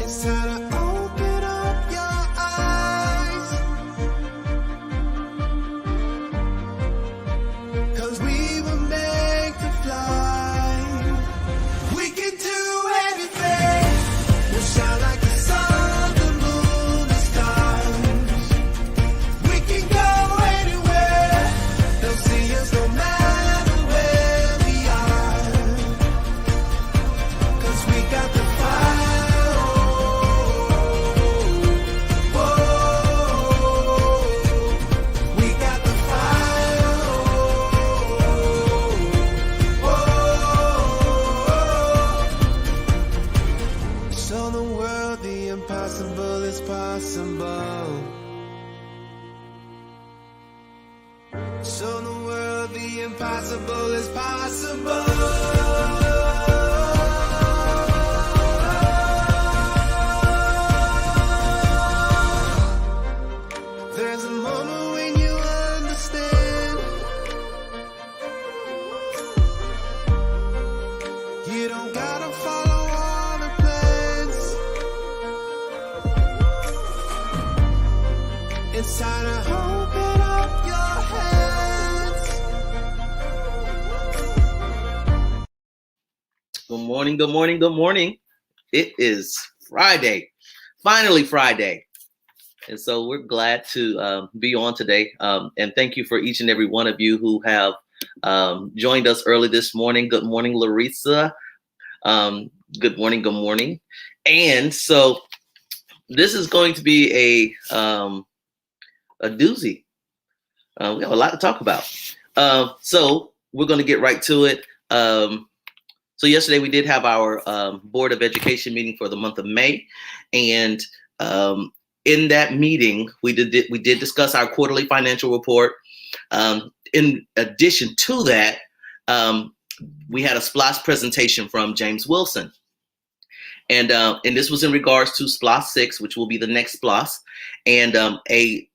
It's time to open up your eyes, 'cause we were made to fly. We can do anything. We'll shine like the sun, the moon, the stars. We can go anywhere. They'll see us no matter where we are, 'cause we got the fire. We got the fire. Show the world the impossible is possible. Show the world the impossible is possible. There's a moment when you understand. You don't gotta follow all the plans. It's time to open up your hands. Good morning, good morning, good morning. It is Friday, finally Friday. And so we're glad to be on today. And thank you for each and every one of you who have joined us early this morning. Good morning, Larissa. Good morning, good morning. And so this is going to be a doozy. We have a lot to talk about. So we're going to get right to it. So yesterday we did have our Board of Education meeting for the month of May, and in that meeting we did discuss our quarterly financial report. In addition to that, we had a SPLOST presentation from James Wilson, and this was in regards to SPLOST 6, which will be the next SPLOST, and a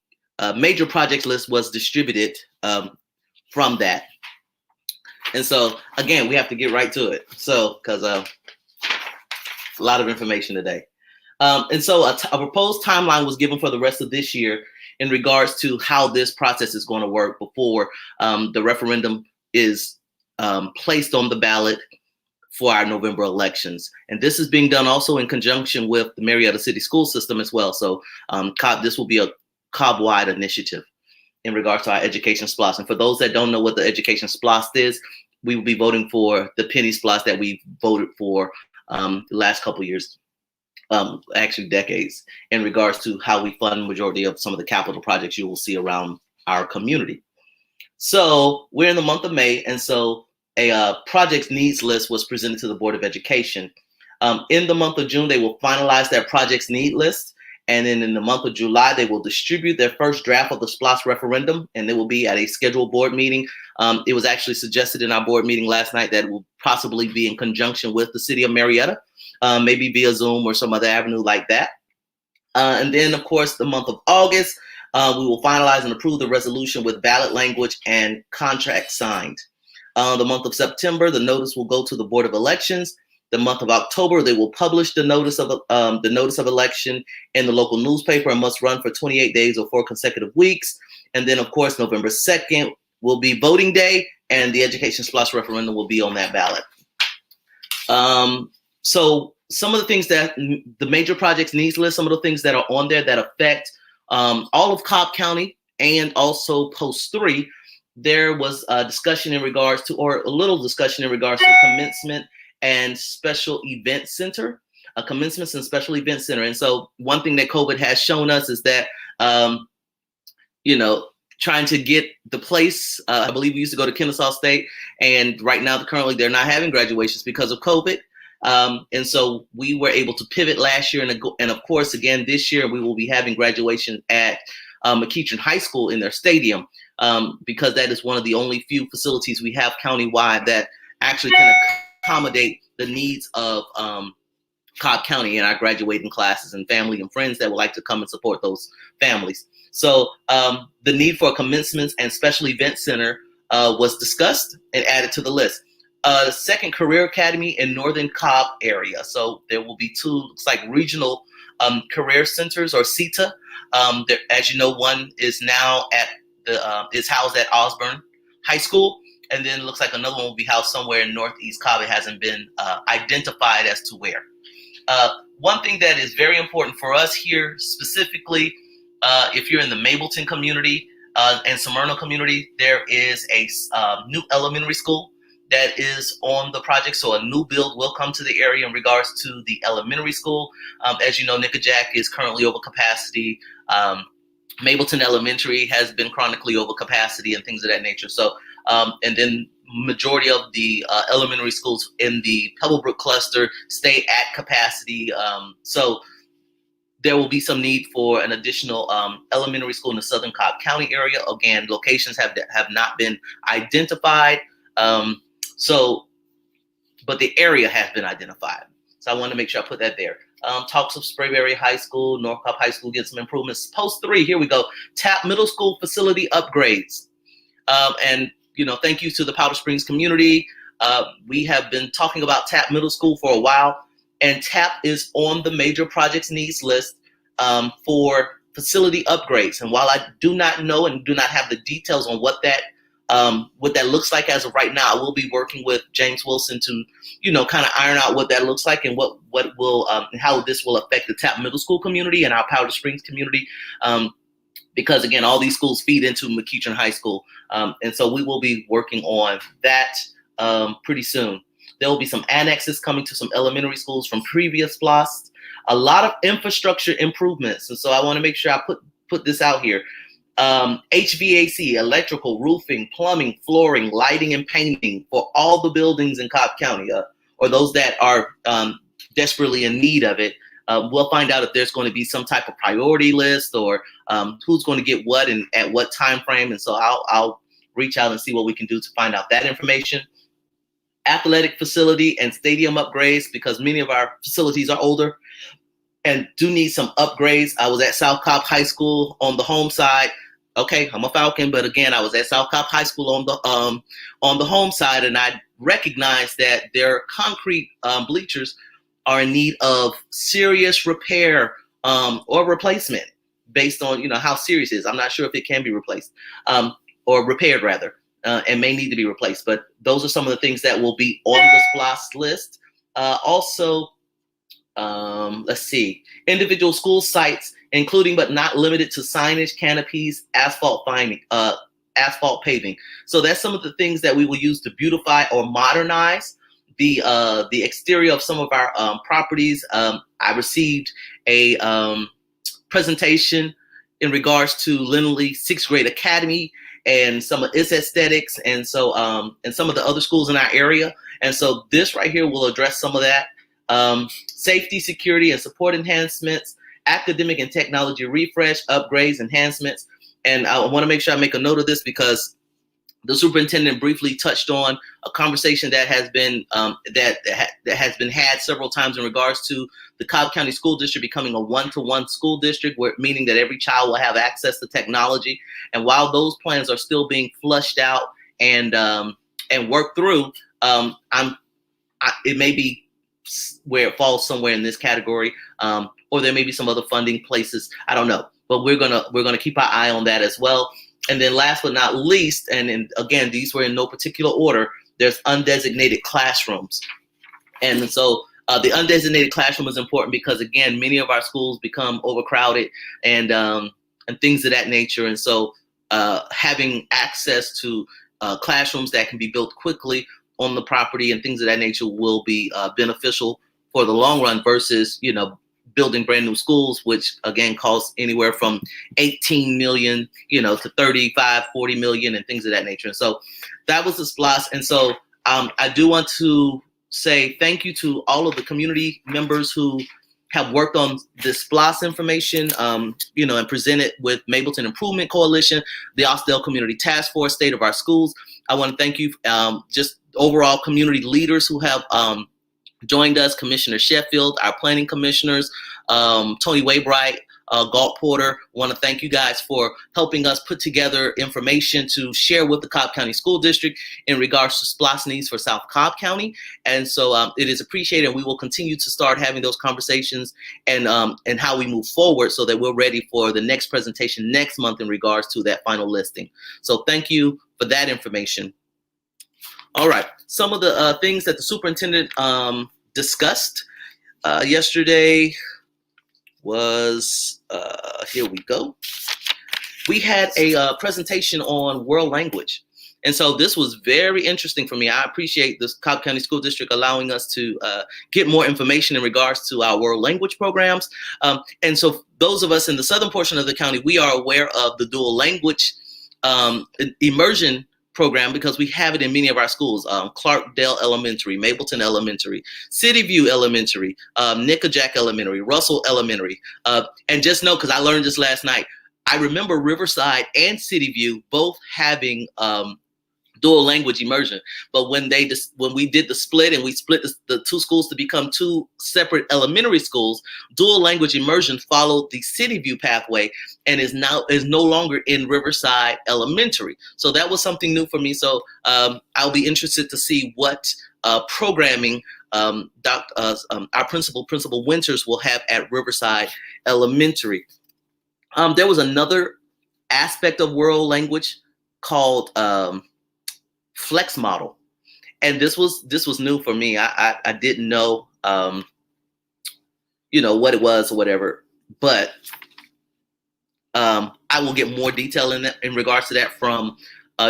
major project list was distributed from that. And so, again, we have to get right to it. So, because a lot of information today. And so a proposed timeline was given for the rest of this year in regards to how this process is going to work before the referendum is placed on the ballot for our November elections. And this is being done also in conjunction with the Marietta City School System as well. So this will be a Cobb-wide initiative in regards to our Education SPLOST. And for those that don't know what the Education SPLOST is, we will be voting for the penny SPLOST that we voted for the last couple of years, actually decades, in regards to how we fund majority of some of the capital projects you will see around our community. So we're in the month of May, and so a project needs list was presented to the Board of Education. In the month of June, they will finalize their project's need list. And then in the month of July, they will distribute their first draft of the SPLOST referendum, and they will be at a scheduled board meeting. It was actually suggested in our board meeting last night that it will possibly be in conjunction with the city of Marietta, maybe via Zoom or some other avenue like that. And then, of course, the month of August, we will finalize and approve the resolution with ballot language and contract signed. The month of September, the notice will go to the Board of Elections. The month of October, they will publish the notice of election in the local newspaper and must run for 28 days or 4 consecutive weeks. And then, of course, November 2nd will be voting day, and the Education SPLOST referendum will be on that ballot. So some of the things that the major projects needs list, some of the things that are on there that affect all of Cobb County and also Post 3, there was a discussion in regards to, or a little discussion in regards to commencement and special event center, a commencements and special event center. And so one thing that COVID has shown us is that, trying to get the place, I believe we used to go to Kennesaw State, and right now currently they're not having graduations because of COVID. And so we were able to pivot last year, and of course, again, this year we will be having graduation at McEachern High School in their stadium, because that is one of the only few facilities we have countywide that actually can accommodate the needs of Cobb County and our graduating classes and family and friends that would like to come and support those families. So the need for a commencements and special event center was discussed and added to the list. Second Career Academy in Northern Cobb area. So there will be two, looks like regional career centers, or CETA. There, as you know, one is now at is housed at Osborne High School, and then it looks like another one will be housed somewhere in Northeast Cobb. It hasn't been identified as to where. One thing that is very important for us here specifically, if you're in the Mableton community and Smyrna community, there is a new elementary school that is on the project. So a new build will come to the area in regards to the elementary school. As you know, Nickajack is currently over capacity. Mableton Elementary has been chronically over capacity and things of that nature. So, and then majority of the elementary schools in the Pebblebrook cluster stay at capacity. So there will be some need for an additional elementary school in the Southern Cobb County area. Again, locations have not been identified. But the area has been identified. So I want to make sure I put that there. Talks of Sprayberry High School, North Cobb High School get some improvements. Post 3, here we go. TAP Middle School facility upgrades. And, you know, thank you to the Powder Springs community. We have been talking about TAP Middle School for a while, and TAP is on the major projects needs list for facility upgrades. And while I do not know and do not have the details on what that looks like as of right now, I will be working with James Wilson to, you know, kind of iron out what that looks like and what will how this will affect the TAP Middle School community and our Powder Springs community, because again, all these schools feed into McEachern High School, and so we will be working on that pretty soon. There will be some annexes coming to some elementary schools from previous SPLOST. A lot of infrastructure improvements, and so I want to make sure I put this out here. HVAC, electrical, roofing, plumbing, flooring, lighting, and painting for all the buildings in Cobb County, or those that are desperately in need of it. We'll find out if there's going to be some type of priority list, or who's going to get what and at what time frame. And so I'll reach out and see what we can do to find out that information. Athletic facility and stadium upgrades, because many of our facilities are older and do need some upgrades. I was at South Cobb High School on the home side. Okay, I'm a Falcon, but again, I was at South Cobb High School on the home side, and I recognized that their concrete bleachers are in need of serious repair or replacement, based on, you know, how serious it is. I'm not sure if it can be replaced or repaired rather, and may need to be replaced. But those are some of the things that will be on the SPLOST list. Also, let's see, individual school sites, including but not limited to signage, canopies, asphalt paving. So that's some of the things that we will use to beautify or modernize the exterior of some of our properties. I received a presentation in regards to Lindley 6th Grade Academy and some of its aesthetics, and so and some of the other schools in our area. And so this right here will address some of that. Safety, security, and support enhancements, academic and technology refresh, upgrades, enhancements. And I want to make sure I make a note of this, because the superintendent briefly touched on a conversation that has been that has been had several times in regards to the Cobb County School District becoming a one-to-one school district, meaning that every child will have access to technology. And while those plans are still being flushed out and worked through, it may be where it falls somewhere in this category, or there may be some other funding places. I don't know, but we're gonna keep our eye on that as well. And then last but not least, and again, these were in no particular order, there's undesignated classrooms. And so the undesignated classroom is important because, again, many of our schools become overcrowded and things of that nature. And so having access to classrooms that can be built quickly on the property and things of that nature will be beneficial for the long run versus, you know, building brand new schools, which again costs anywhere from 18 million, you know, to 35, 40 million and things of that nature. And so that was the SPLOST. And so I do want to say thank you to all of the community members who have worked on this SPLOST information, you know, and presented with Mableton Improvement Coalition, the Austell Community Task Force, State of Our Schools. I want to thank you, just overall community leaders who have joined us, Commissioner Sheffield, our planning commissioners, Tony Waybright, Galt Porter. Want to thank you guys for helping us put together information to share with the Cobb County School District in regards to SPLOST needs for South Cobb County. And so it is appreciated, and we will continue to start having those conversations and how we move forward so that we're ready for the next presentation next month in regards to that final listing. So thank you for that information. All right, some of the things that the superintendent discussed yesterday was, here we go. We had a presentation on world language. And so this was very interesting for me. I appreciate this Cobb County School District allowing us to get more information in regards to our world language programs. And so those of us in the southern portion of the county, we are aware of the dual language immersion program because we have it in many of our schools, Clarkdale Elementary, Mapleton Elementary, City View Elementary, Nickajack Elementary, Russell Elementary. And just know, because I learned this last night, I remember Riverside and City View both having dual language immersion. But when we did the split and we split the two schools to become two separate elementary schools, dual language immersion followed the City View pathway and is no longer in Riverside Elementary. So that was something new for me. So I'll be interested to see what programming our Principal Winters will have at Riverside Elementary. There was another aspect of world language called Flex Model, and this was new for me. I didn't know what it was or whatever, but I will get more detail in regards to that from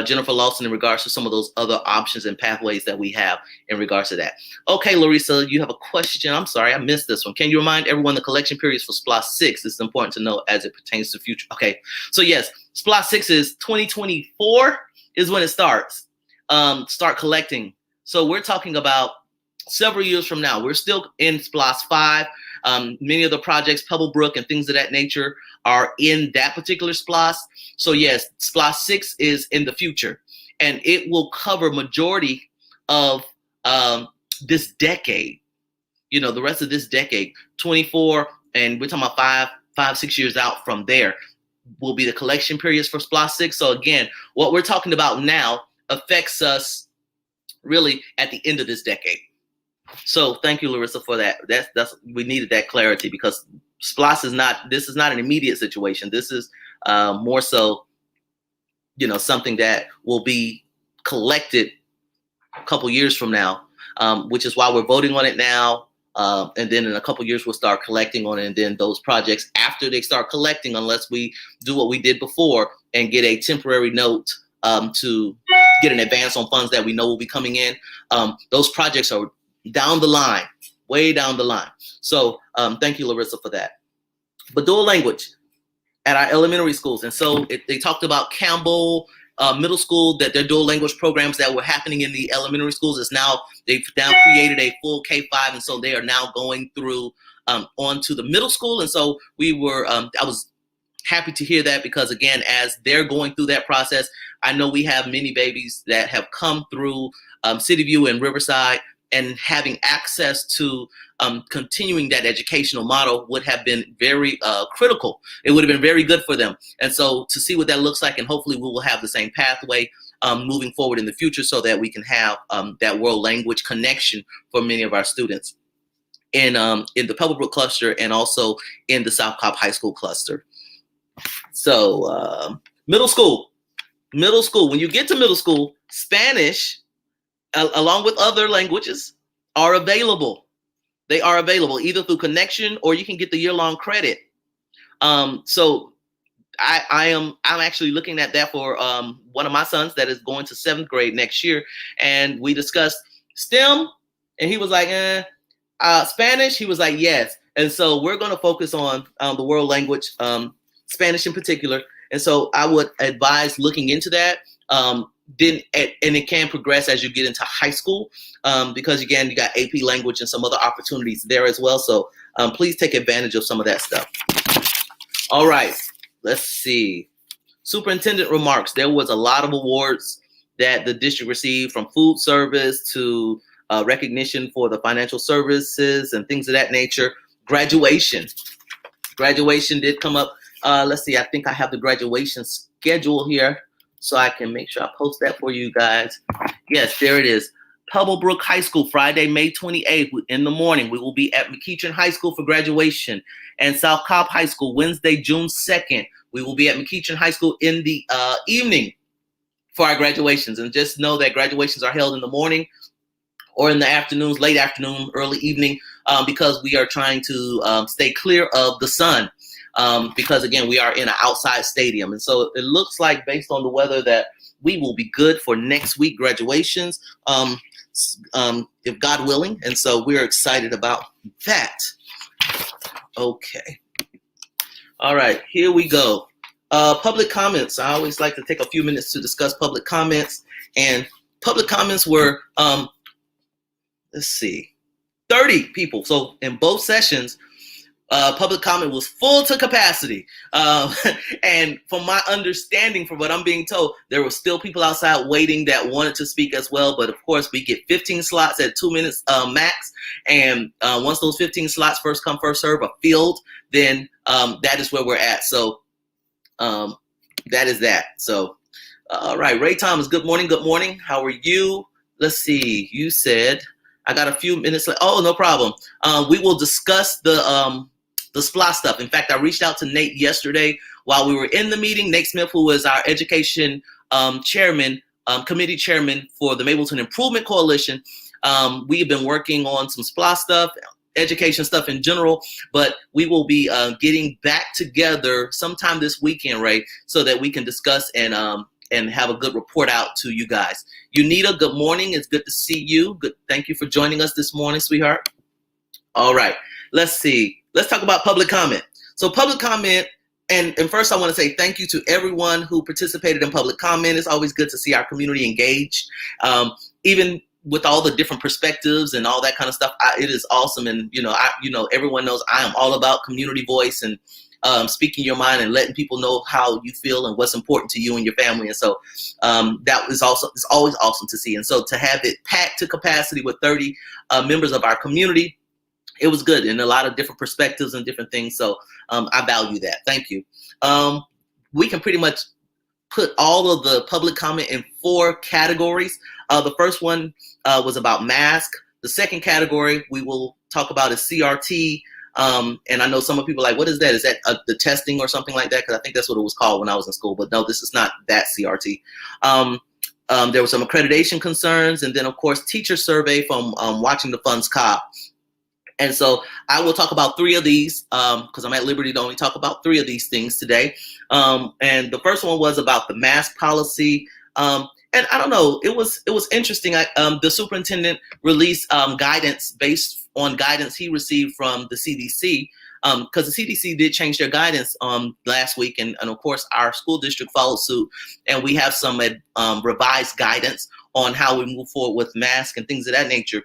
Jennifer Lawson in regards to some of those other options and pathways that we have in regards to that. Okay, Larissa, you have a question. I'm sorry, I missed this one. Can you remind everyone the collection periods for SPLOST 6? It's important to know as it pertains to future. Okay, so yes, SPLOST 6 is 2024 is when it starts. Start collecting. So we're talking about several years from now. We're still in SPLOST 5. Many of the projects, Pebblebrook and things of that nature, are in that particular SPLOST. So yes, SPLOST 6 is in the future, and it will cover majority of this decade. The rest of this decade, 24, and we're talking about 5-6 years out from there will be the collection periods for SPLOST 6. So again, what we're talking about now affects us really at the end of this decade. So thank you, Larissa, for that. That's we needed that clarity because SPLOST is not an immediate situation. This is more so, something that will be collected a couple years from now, which is why we're voting on it now. And then in a couple years, we'll start collecting on it. And then those projects, after they start collecting, unless we do what we did before and get a temporary note to get an advance on funds that we know will be coming in, those projects are down the line, way down the line. So thank you, Larissa, for that. But dual language at our elementary schools. And so they talked about Campbell Middle School, that their dual language programs that were happening in the elementary schools they've now created a full K-5. And so they are now going through onto the middle school. And so I was happy to hear that because, again, as they're going through that process, I know we have many babies that have come through City View and Riverside, and having access to continuing that educational model would have been very critical. It would have been very good for them. And so to see what that looks like, and hopefully we will have the same pathway moving forward in the future so that we can have that world language connection for many of our students in the Pebblebrook cluster and also in the South Cobb High School cluster. So middle school, when you get to middle school, Spanish, along with other languages, are available. They are available either through connection or you can get the year-long credit. So I'm actually looking at that for one of my sons that is going to 7th grade next year. And we discussed STEM and he was like, Spanish. He was like, yes. And so we're going to focus on the world language, Spanish in particular. And so I would advise looking into that. And it can progress as you get into high school because, again, you got AP language and some other opportunities there as well. So please take advantage of some of that stuff. All right, let's see. Superintendent remarks. There was a lot of awards that the district received, from food service to recognition for the financial services and things of that nature. Graduation Graduation did come up. Let's see. I think I have the graduation schedule here, so I can make sure I post that for you guys. Yes, there it is. Pebblebrook High School, Friday, May 28th in the morning. We will be at McEachern High School for graduation. And South Cobb High School, Wednesday, June 2nd. We will be at McEachern High School in the evening for our graduations. And just know that graduations are held in the morning or in the afternoons, late afternoon, early evening, because we are trying to stay clear of the sun. Because, again, we are in an outside stadium. And so it looks like, based on the weather, that we will be good for next week graduations. If God willing. And so we're excited about that. Okay. All right, here we go. Public comments. I always like to take a few minutes to discuss public comments. And public comments were, let's see, 30 people. So in both sessions, public comment was full to capacity. And from my understanding, from what I'm being told, there were still people outside waiting that wanted to speak as well. But of course, we get 15 slots at 2 minutes max. And once those 15 slots, first come, first serve, are filled, then that is where we're at. So that is that. So, all right, Ray Thomas, good morning. Good morning. How are you? Let's see. You said, I got a few minutes left. Oh, no problem. We will discuss the SPLOST stuff. In fact, I reached out to Nate yesterday while we were in the meeting. Nate Smith, who is our education chairman, committee chairman for the Mableton Improvement Coalition. We have been working on some SPLOST stuff, education stuff in general, but we will be getting back together sometime this weekend, Ray, so that we can discuss and have a good report out to you guys. Unita, good morning. It's good to see you. Good. Thank you for joining us this morning, sweetheart. All right, let's see. Let's talk about public comment. So public comment, and first I want to say thank you to everyone who participated in public comment. It's always good to see our community engaged, even with all the different perspectives and all that kind of stuff. It is awesome. And, everyone knows I am all about community voice and speaking your mind and letting people know how you feel and what's important to you and your family. And so that is also, it's always awesome to see. And so to have it packed to capacity with 30 members of our community, it was good, and a lot of different perspectives and different things. So I value that. Thank you. We can pretty much put all of the public comment in 4 categories. The first one was about mask. The second category we will talk about is CRT. And I know some of people are like, what is that? Is that the testing or something like that? Because I think that's what it was called when I was in school. But no, this is not that CRT. There were some accreditation concerns. And then, of course, teacher survey from Watching the Funds Cobb. And so I will talk about 3 of these because I'm at liberty to only talk about 3 of these things today. And the first one was about the mask policy. And I don't know, it was interesting. The superintendent released guidance based on guidance he received from the CDC, because the CDC did change their guidance last week. And of course, our school district followed suit. And we have some revised guidance on how we move forward with masks and things of that nature.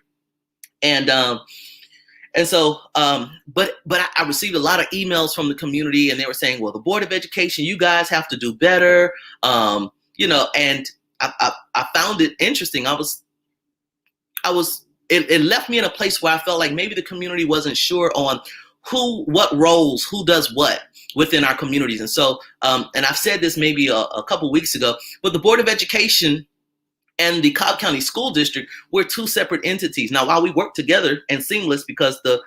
And so, but I received a lot of emails from the community, and they were saying, well, the Board of Education, you guys have to do better, and I found it interesting. It left me in a place where I felt like maybe the community wasn't sure on what roles, who does what within our communities. And so, and I've said this maybe a couple weeks ago, but the Board of Education and the Cobb County School District, we're 2 separate entities. Now, while we work together and seamless, because the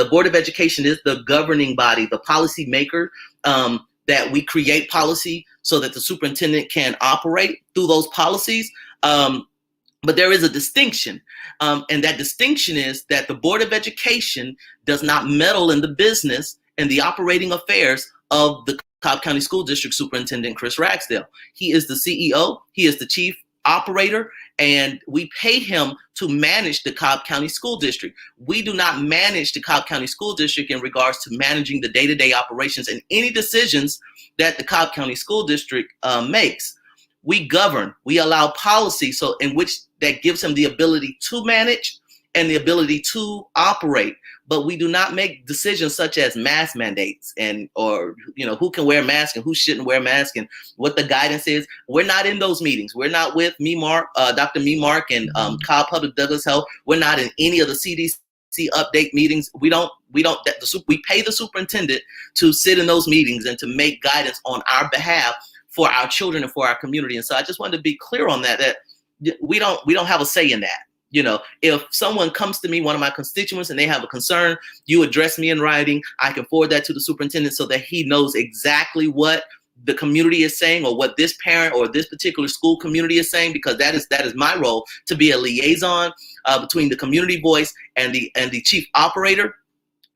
Board of Education is the governing body, the policy maker, that we create policy so that the superintendent can operate through those policies. But there is a distinction. And that distinction is that the Board of Education does not meddle in the business and the operating affairs of the Cobb County School District Superintendent, Chris Ragsdale. He is the CEO. He is the chief operator, and we pay him to manage the Cobb County School District. We do not manage the Cobb County School District in regards to managing the day-to-day operations and any decisions that the Cobb County School District makes. We govern, we allow policy, so in which that gives him the ability to manage and the ability to operate. But we do not make decisions such as mask mandates or who can wear a mask and who shouldn't wear a mask and what the guidance is. We're not in those meetings. We're not with Dr. Memark and Cobb Public Douglas Health. We're not in any of the CDC update meetings. We pay the superintendent to sit in those meetings and to make guidance on our behalf for our children and for our community. And so I just wanted to be clear on that we don't have a say in that. If someone comes to me, one of my constituents, and they have a concern, you address me in writing, I can forward that to the superintendent so that he knows exactly what the community is saying or what this parent or this particular school community is saying, because that is my role, to be a liaison between the community voice and the chief operator,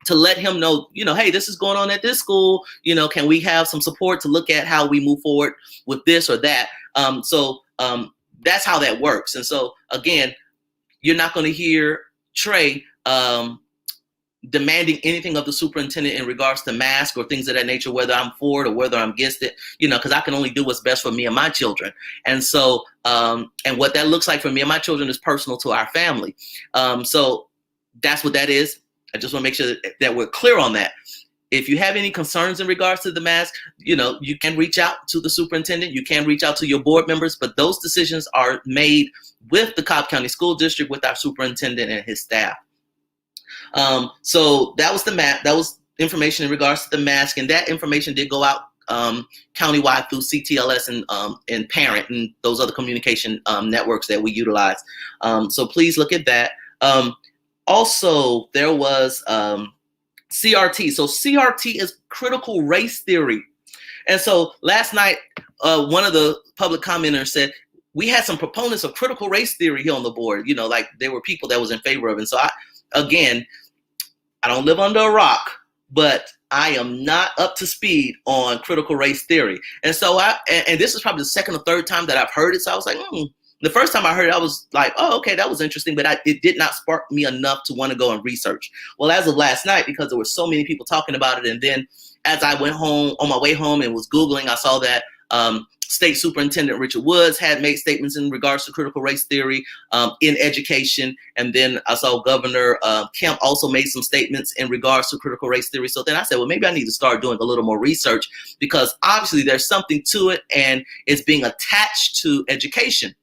to let him know, hey, this is going on at this school. Can we have some support to look at how we move forward with this or that? So that's how that works. And so, again, you're not going to hear Trey demanding anything of the superintendent in regards to masks or things of that nature, whether I'm for it or whether I'm against it, because I can only do what's best for me and my children. And so, and what that looks like for me and my children is personal to our family. So that's what that is. I just want to make sure that we're clear on that. If you have any concerns in regards to the mask, you can reach out to the superintendent. You can reach out to your board members, but those decisions are made with the Cobb County School District, with our superintendent and his staff. So that was the map. That was information in regards to the mask, and that information did go out countywide through CTLS and Parent and those other communication networks that we utilize. So please look at that. Also, there was CRT. So CRT is critical race theory. And so last night, one of the public commenters said, we had some proponents of critical race theory here on the board, like there were people that was in favor of it. And so I don't live under a rock, but I am not up to speed on critical race theory. And so and this is probably the second or third time that I've heard it. So I was like, The first time I heard it, I was like, oh, okay, that was interesting, but it did not spark me enough to want to go and research. Well, as of last night, because there were so many people talking about it, and then as I went home, on my way home and was Googling, I saw that State Superintendent Richard Woods had made statements in regards to critical race theory in education. And then I saw Governor Kemp also made some statements in regards to critical race theory. So then I said, well, maybe I need to start doing a little more research, because obviously there's something to it and it's being attached to education.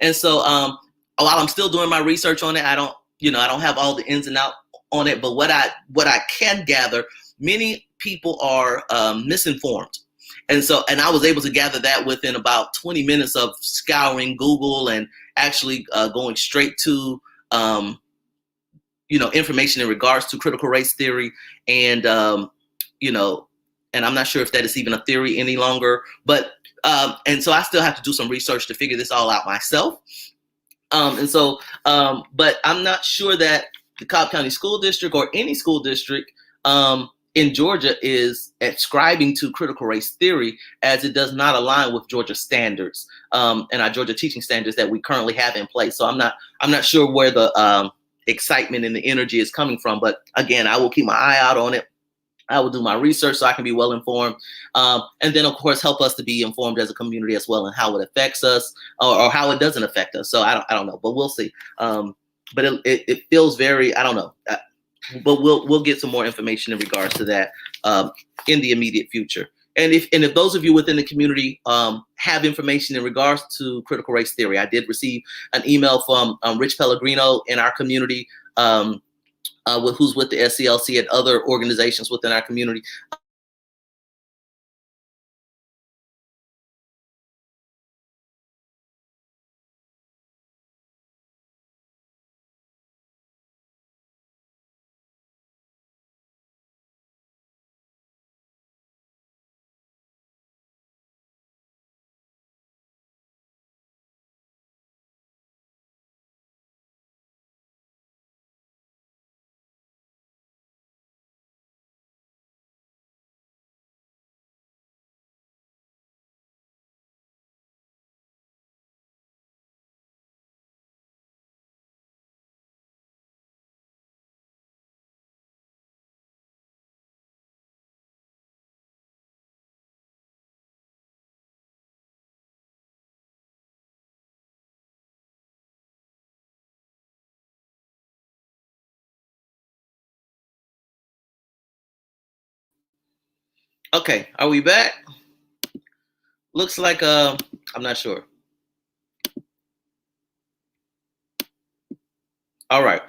And so while I'm still doing my research on it, I don't have all the ins and outs on it. But what I can gather, many people are misinformed. And I was able to gather that within about 20 minutes of scouring Google and actually going straight to, information in regards to critical race theory. And, and I'm not sure if that is even a theory any longer, but, and so I still have to do some research to figure this all out myself. But I'm not sure that the Cobb County School District or any school district, in Georgia is ascribing to critical race theory, as it does not align with Georgia standards and our Georgia teaching standards that we currently have in place. So I'm not sure where the excitement and the energy is coming from. But again, I will keep my eye out on it. I will do my research so I can be well informed, and then of course help us to be informed as a community as well, and how it affects us or how it doesn't affect us. So I don't know, but we'll see. But it feels very, I don't know. But we'll get some more information in regards to that in the immediate future. And if those of you within the community have information in regards to critical race theory, I did receive an email from Rich Pellegrino in our community, who's with the SCLC and other organizations within our community. Okay, are we back? Looks like I'm not sure. All right.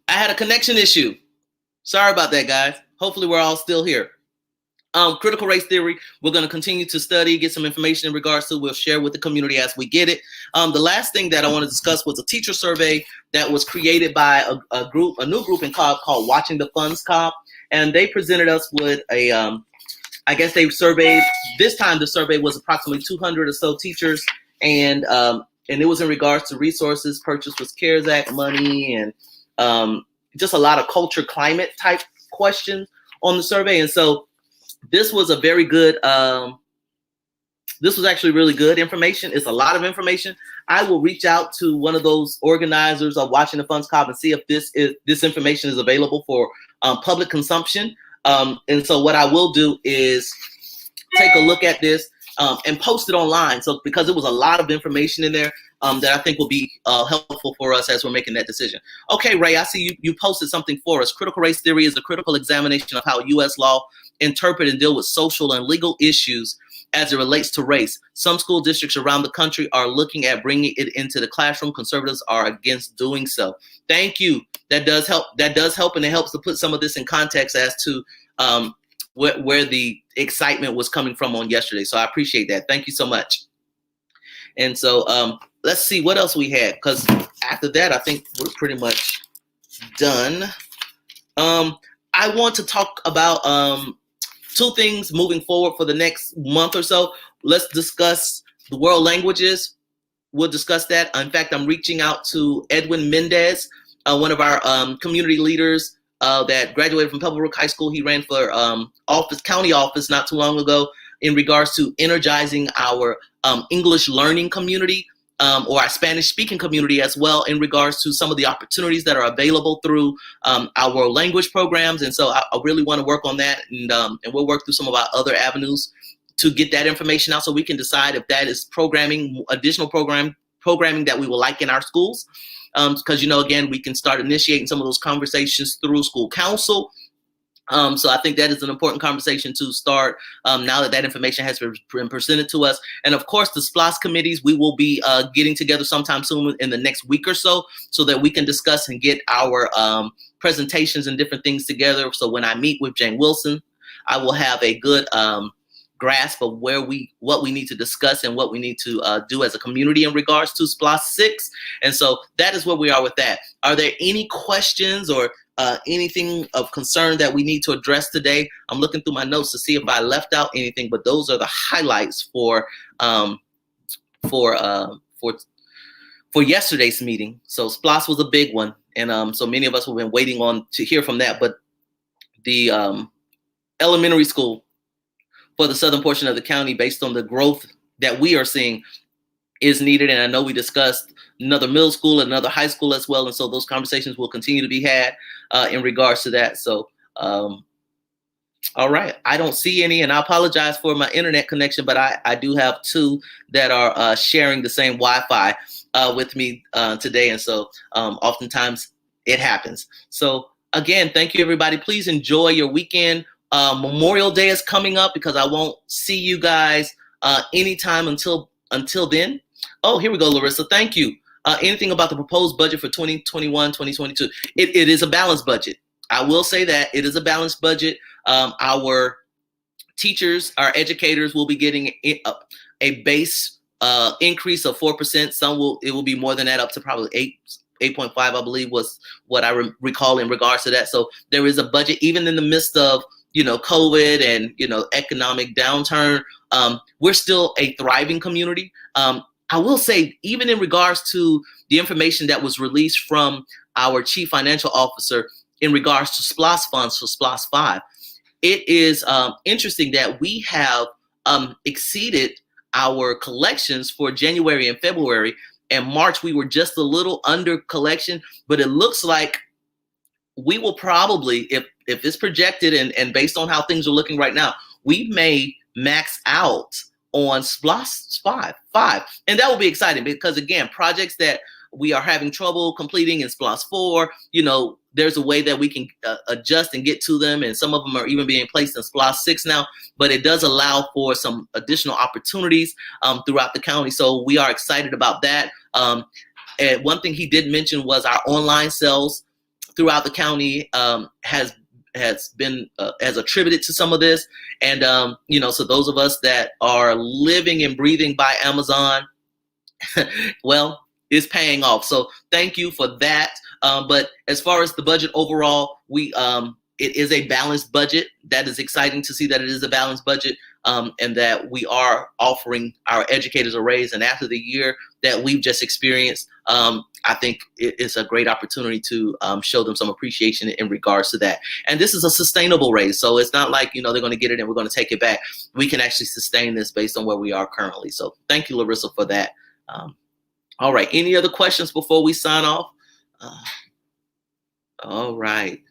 I had a connection issue. Sorry about that, guys. Hopefully we're all still here. Critical race theory, we're going to continue to study, get some information in regards to, we'll share with the community as we get it. The last thing that I want to discuss was a teacher survey that was created by a new group in Cobb called Watching the Funds Cobb. And they presented us with a, I guess they surveyed, this time the survey was approximately 200 or so teachers. And it was in regards to resources purchased with CARES Act money and just a lot of culture, climate type questions on the survey. And so this was a very good, this was actually really good information. It's a lot of information. I will reach out to one of those organizers of Watching the Funds Cobb and see if this information is available for public consumption. And so what I will do is take a look at this and post it online. So because it was a lot of information in there that I think will be helpful for us as we're making that decision. Okay, Ray, I see you posted something for us. Critical race theory is a critical examination of how U.S. law interpret and deal with social and legal issues as it relates to race. Some school districts around the country are looking at bringing it into the classroom. Conservatives are against doing so. Thank you. That does help. That does help, and it helps to put some of this in context as to where the excitement was coming from on yesterday. So I appreciate that. Thank you so much. And so let's see what else we had, because after that, I think we're pretty much done. I want to talk about two things moving forward for the next month or so. Let's discuss the world languages. We'll discuss that. In fact, I'm reaching out to Edwin Mendez, one of our community leaders that graduated from Pebblebrook High School. He ran for county office not too long ago in regards to energizing our English learning community or our Spanish speaking community as well, in regards to some of the opportunities that are available through our language programs. And so I really want to work on that, and we'll work through some of our other avenues to get that information out so we can decide if that is additional programming that we will like in our schools. Because, again, we can start initiating some of those conversations through school council. So I think that is an important conversation to start now that information has been presented to us. And of course, the SPLOS committees, we will be getting together sometime soon in the next week or so that we can discuss and get our presentations and different things together. So when I meet with Jane Wilson, I will have a good grasp of what we need to discuss and what we need to do as a community in regards to SPLOS 6. And so that is where we are with that. Are there any questions or anything of concern that we need to address today? I'm looking through my notes to see if I left out anything, but those are the highlights for yesterday's meeting. So SPLOS was a big one, and so many of us have been waiting to hear from that. But the elementary school for the southern portion of the county, based on the growth that we are seeing, is needed. And I know we discussed another middle school, another high school as well. And so those conversations will continue to be had in regards to that. So, all right. I don't see any, and I apologize for my internet connection, but I do have two that are sharing the same Wi-Fi with me today. And so oftentimes it happens. So again, thank you, everybody. Please enjoy your weekend. Memorial Day is coming up, because I won't see you guys anytime until then. Oh, here we go, Larissa. Thank you. Anything about the proposed budget for 2021, 2022? It is a balanced budget. I will say that it is a balanced budget. Our teachers, our educators will be getting a base increase of 4%. It will be more than that, up to probably 8.5, I believe, was what I recall in regards to that. So there is a budget, even in the midst of COVID and economic downturn. We're still a thriving community. I will say, even in regards to the information that was released from our chief financial officer in regards to SPLOS funds for SPLOS 5, it is interesting that we have exceeded our collections for January and February. And March, we were just a little under collection, but it looks like we will probably, if it's projected and based on how things are looking right now, we may max out on SPLOS 5. And that will be exciting, because again, projects that we are having trouble completing in SPLOS 4, there's a way that we can adjust and get to them. And some of them are even being placed in SPLOS 6 now, but it does allow for some additional opportunities throughout the county. So we are excited about that. And one thing he did mention was our online sales throughout the county has been has attributed to some of this. And so those of us that are living and breathing by Amazon, well, it's paying off. So thank you for that. But as far as the budget overall, it is a balanced budget. That is exciting to see that it is a balanced budget, and that we are offering our educators a raise. And after the year that we've just experienced, I think it's a great opportunity to show them some appreciation in regards to that. And this is a sustainable raise. So it's not like, they're going to get it and we're going to take it back. We can actually sustain this based on where we are currently. So thank you, Larissa, for that. All right. Any other questions before we sign off? All right.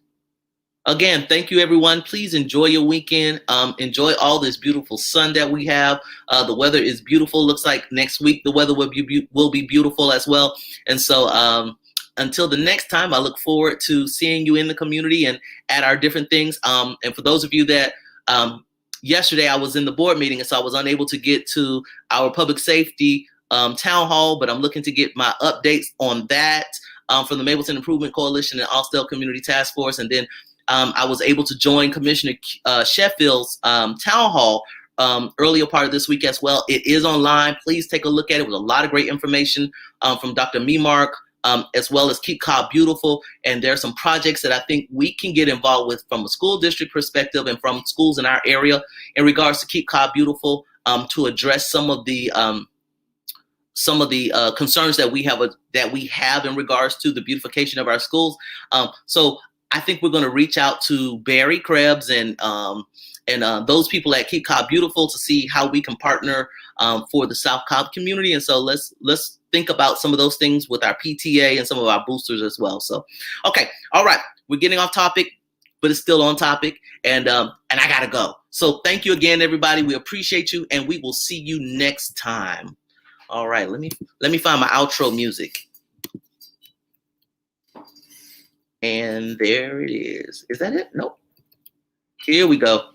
Again, thank you, everyone. Please enjoy your weekend. Enjoy all this beautiful sun that we have. The weather is beautiful. Looks like next week the weather will be beautiful as well. And so until the next time, I look forward to seeing you in the community and at our different things. And for those of you that yesterday I was in the board meeting, and so I was unable to get to our public safety town hall, but I'm looking to get my updates on that from the Mableton Improvement Coalition and Austell Community Task Force. And then I was able to join Commissioner Sheffield's town hall earlier part of this week as well. It is online. Please take a look at it. With a lot of great information from Dr. Memark, as well as Keep Cobb Beautiful. And there are some projects that I think we can get involved with from a school district perspective and from schools in our area in regards to Keep Cobb Beautiful, to address some of the concerns that we have in regards to the beautification of our schools. So I think we're going to reach out to Barry Krebs and those people at Keep Cobb Beautiful to see how we can partner for the South Cobb community. And so let's think about some of those things with our PTA and some of our boosters as well. So, okay. All right. We're getting off topic, but it's still on topic. And I got to go. So thank you again, everybody. We appreciate you, and we will see you next time. All right. Let me find my outro music. And there it is. Is that it? Nope. Here we go.